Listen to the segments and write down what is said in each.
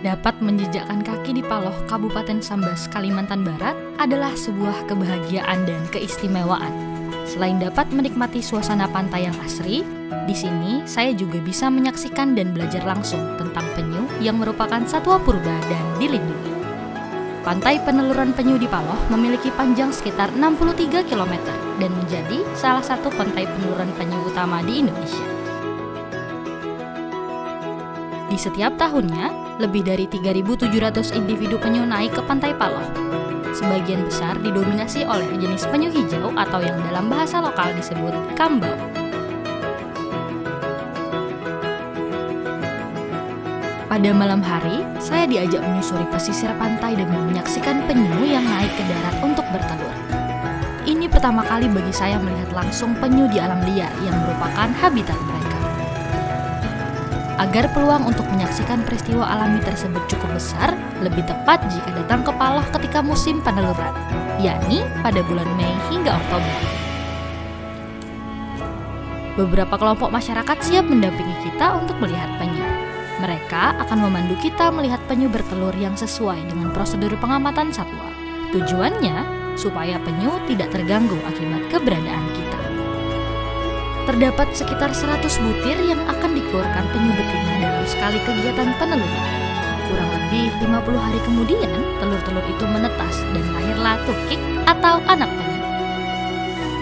Dapat menjejakkan kaki di Paloh, Kabupaten Sambas, Kalimantan Barat adalah sebuah kebahagiaan dan keistimewaan. Selain dapat menikmati suasana pantai yang asri, di sini saya juga bisa menyaksikan dan belajar langsung tentang penyu yang merupakan satwa purba dan dilindungi. Pantai Peneluran Penyu di Paloh memiliki panjang sekitar 63 km dan menjadi salah satu pantai peneluran penyu utama di Indonesia. Di setiap tahunnya, lebih dari 3.700 individu penyu naik ke Pantai Paloh. Sebagian besar didominasi oleh jenis penyu hijau atau yang dalam bahasa lokal disebut kambau. Pada malam hari, saya diajak menyusuri pesisir pantai demi menyaksikan penyu yang naik ke darat untuk bertelur. Ini pertama kali bagi saya melihat langsung penyu di alam liar yang merupakan habitat mereka. Agar peluang untuk menyaksikan peristiwa alami tersebut cukup besar, lebih tepat jika datang ke Paloh ketika musim peneluran, yakni pada bulan Mei hingga Oktober. Beberapa kelompok masyarakat siap mendampingi kita untuk melihat penyu. Mereka akan memandu kita melihat penyu bertelur yang sesuai dengan prosedur pengamatan satwa. Tujuannya, supaya penyu tidak terganggu akibat keberadaan kita. Terdapat sekitar 100 butir yang akan dikeluarkan penyu betina dalam sekali kegiatan peneluran. Kurang lebih 50 hari kemudian, telur-telur itu menetas dan lahirlah tukik atau anak penyu.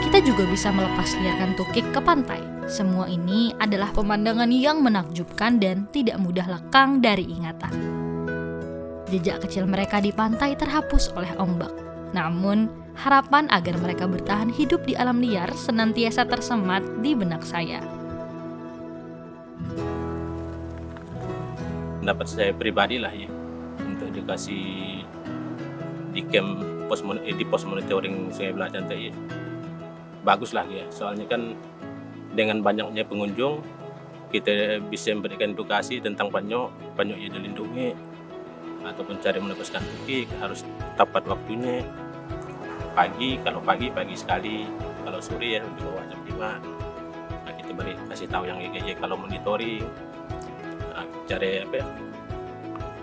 Kita juga bisa melepas liarkan tukik ke pantai. Semua ini adalah pemandangan yang menakjubkan dan tidak mudah lekang dari ingatan. Jejak kecil mereka di pantai terhapus oleh ombak. Namun, harapan agar mereka bertahan hidup di alam liar senantiasa tersemat di benak saya. Pendapat saya pribadi lah ya, untuk dikasih di camp pos monitoring Sungai Belacan ya, bagus lah ya. Soalnya kan dengan banyaknya pengunjung, kita bisa memberikan edukasi tentang penyu yang dilindungi, ataupun cara melepaskan tukik harus tepat waktunya. Kalau pagi sekali, kalau sore ya di bawah jam 5. Nah, kita beri kasih tahu yang kalau monitoring, cara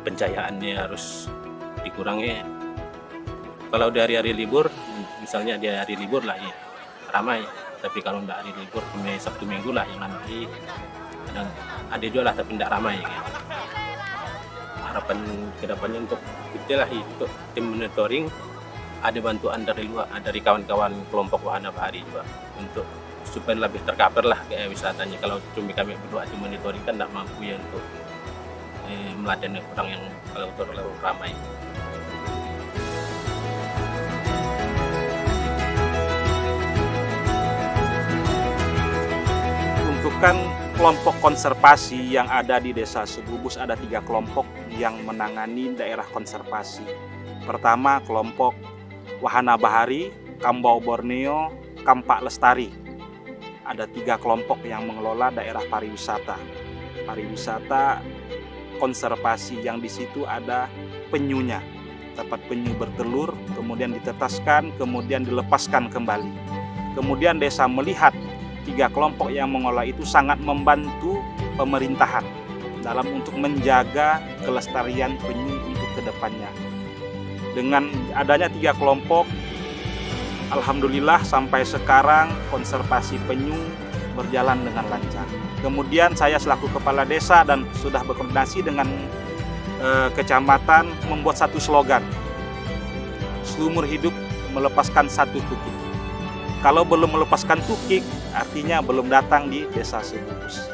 pencahayaannya harus dikurangi. Kalau dari hari libur, misalnya di hari libur lah ya ramai, tapi kalau tidak hari libur, Sabtu Minggu lah yang nanti ada juga lah tapi tidak ramai ya. Harapan kedepannya untuk kita lah untuk tim monitoring, ada bantuan dari luar, dari kawan-kawan kelompok wahana bahari juga untuk supaya lebih tercover lah kayak wisatanya. Kalau cuma kami berdua di monitoring kan tidak mampu ya untuk meladeni orang yang kalau terlalu ramai. Untukkan kelompok konservasi yang ada di Desa Segubus, ada 3 kelompok yang menangani daerah konservasi. Pertama, kelompok Wahana Bahari, Kambau Borneo, Kampak Lestari. Ada 3 kelompok yang mengelola daerah pariwisata. Pariwisata konservasi yang di situ ada penyunya. Tempat penyu bertelur, kemudian ditetaskan, kemudian dilepaskan kembali. Kemudian desa melihat 3 kelompok yang mengelola itu sangat membantu pemerintahan dalam untuk menjaga kelestarian penyu untuk kedepannya. Dengan adanya 3 kelompok, alhamdulillah sampai sekarang konservasi penyu berjalan dengan lancar. Kemudian saya selaku kepala desa dan sudah berkoordinasi dengan kecamatan membuat satu slogan, seumur hidup melepaskan 1 tukik. Kalau belum melepaskan tukik, artinya belum datang di Desa Segubus.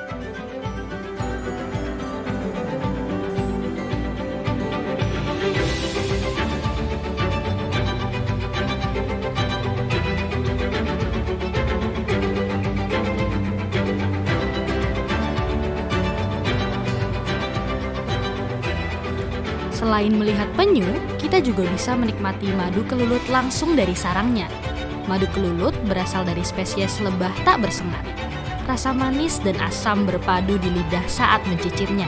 Selain melihat penyu, kita juga bisa menikmati madu kelulut langsung dari sarangnya. Madu kelulut berasal dari spesies lebah tak bersengat. Rasa manis dan asam berpadu di lidah saat mencicipnya.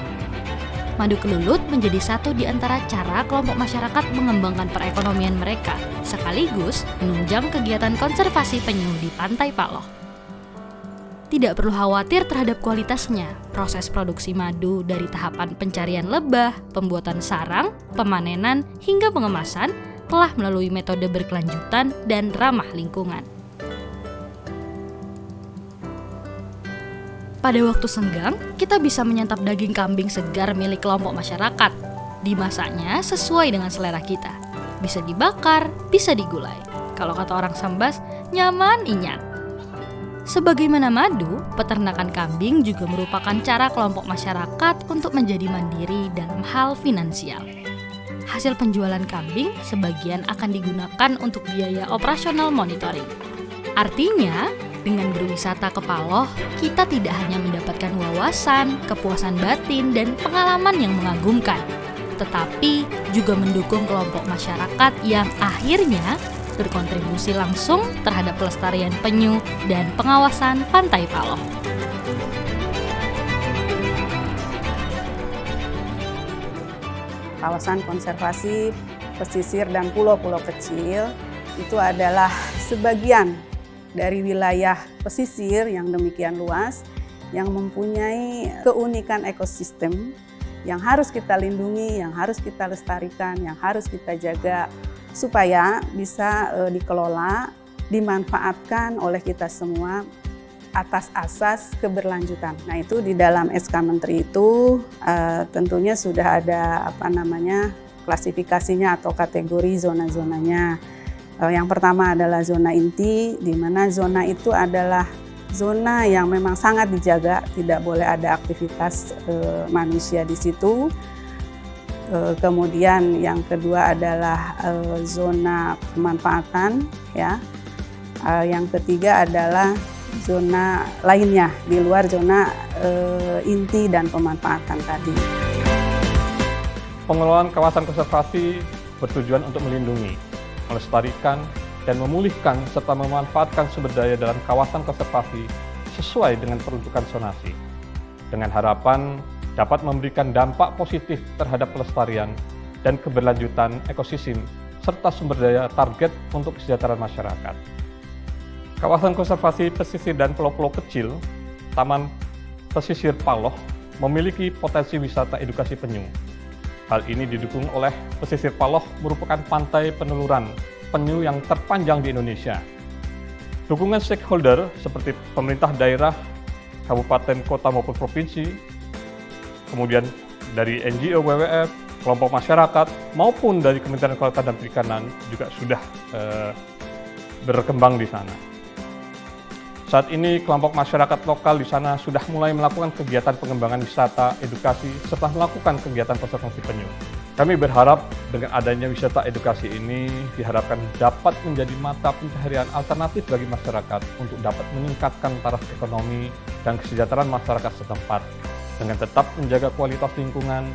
Madu kelulut menjadi satu di antara cara kelompok masyarakat mengembangkan perekonomian mereka, sekaligus menunjang kegiatan konservasi penyu di Pantai Paloh. tidak perlu khawatir terhadap kualitasnya. Proses produksi madu dari tahapan pencarian lebah, pembuatan sarang, pemanenan, hingga pengemasan telah melalui metode berkelanjutan dan ramah lingkungan. Pada waktu senggang, kita bisa menyantap daging kambing segar milik kelompok masyarakat. Dimasaknya sesuai dengan selera kita. Bisa dibakar, bisa digulai. Kalau kata orang Sambas, nyaman inyat. Sebagaimana madu, peternakan kambing juga merupakan cara kelompok masyarakat untuk menjadi mandiri dalam hal finansial. Hasil penjualan kambing sebagian akan digunakan untuk biaya operasional monitoring. Artinya, dengan berwisata ke Paloh, kita tidak hanya mendapatkan wawasan, kepuasan batin, dan pengalaman yang mengagumkan, tetapi juga mendukung kelompok masyarakat yang akhirnya berkontribusi langsung terhadap pelestarian penyu dan pengawasan pantai Paloh. Kawasan konservasi pesisir dan pulau-pulau kecil itu adalah sebagian dari wilayah pesisir yang demikian luas yang mempunyai keunikan ekosistem yang harus kita lindungi, yang harus kita lestarikan, yang harus kita jaga supaya bisa dikelola, dimanfaatkan oleh kita semua atas asas keberlanjutan. Nah, itu di dalam SK Menteri itu tentunya sudah ada klasifikasinya atau kategori zona-zonanya. Yang pertama adalah zona inti, di mana zona itu adalah zona yang memang sangat dijaga, tidak boleh ada aktivitas manusia di situ. Kemudian yang kedua adalah zona pemanfaatan, ya. Yang ketiga adalah zona lainnya di luar zona inti dan pemanfaatan tadi. Pengelolaan kawasan konservasi bertujuan untuk melindungi, melestarikan, dan memulihkan serta memanfaatkan sumber daya dalam kawasan konservasi sesuai dengan peruntukan zonasi, dengan harapan dapat memberikan dampak positif terhadap pelestarian dan keberlanjutan ekosistem serta sumber daya target untuk kesejahteraan masyarakat. Kawasan konservasi pesisir dan pulau-pulau kecil, Taman Pesisir Paloh, memiliki potensi wisata edukasi penyu. Hal ini didukung oleh pesisir Paloh merupakan pantai peneluran penyu yang terpanjang di Indonesia. Dukungan stakeholder seperti pemerintah daerah, kabupaten, kota maupun provinsi, kemudian dari NGO, WWF, kelompok masyarakat, maupun dari Kementerian Kelautan dan Perikanan juga sudah berkembang di sana. Saat ini kelompok masyarakat lokal di sana sudah mulai melakukan kegiatan pengembangan wisata, edukasi, serta melakukan kegiatan konservasi penyu. Kami berharap dengan adanya wisata edukasi ini diharapkan dapat menjadi mata pencaharian alternatif bagi masyarakat untuk dapat meningkatkan taraf ekonomi dan kesejahteraan masyarakat setempat dengan tetap menjaga kualitas lingkungan.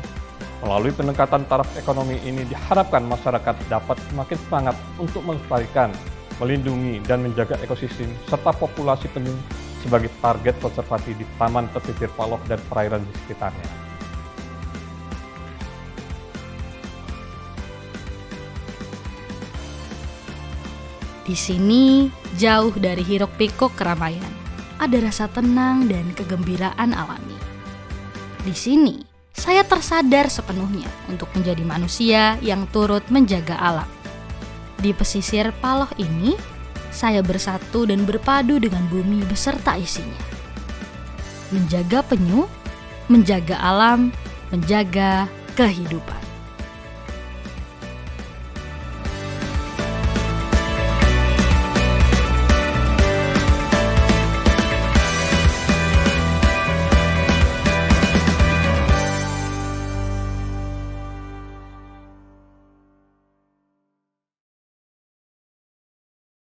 Melalui pendekatan taraf ekonomi ini diharapkan masyarakat dapat semakin semangat untuk melestarikan, melindungi dan menjaga ekosistem serta populasi penyu sebagai target konservasi di Taman Pesisir Paloh dan perairan di sekitarnya. Di sini, jauh dari hiruk-pikuk keramaian, ada rasa tenang dan kegembiraan alami. Di sini, saya tersadar sepenuhnya untuk menjadi manusia yang turut menjaga alam. Di pesisir Paloh ini, saya bersatu dan berpadu dengan bumi beserta isinya. Menjaga penyu, menjaga alam, menjaga kehidupan.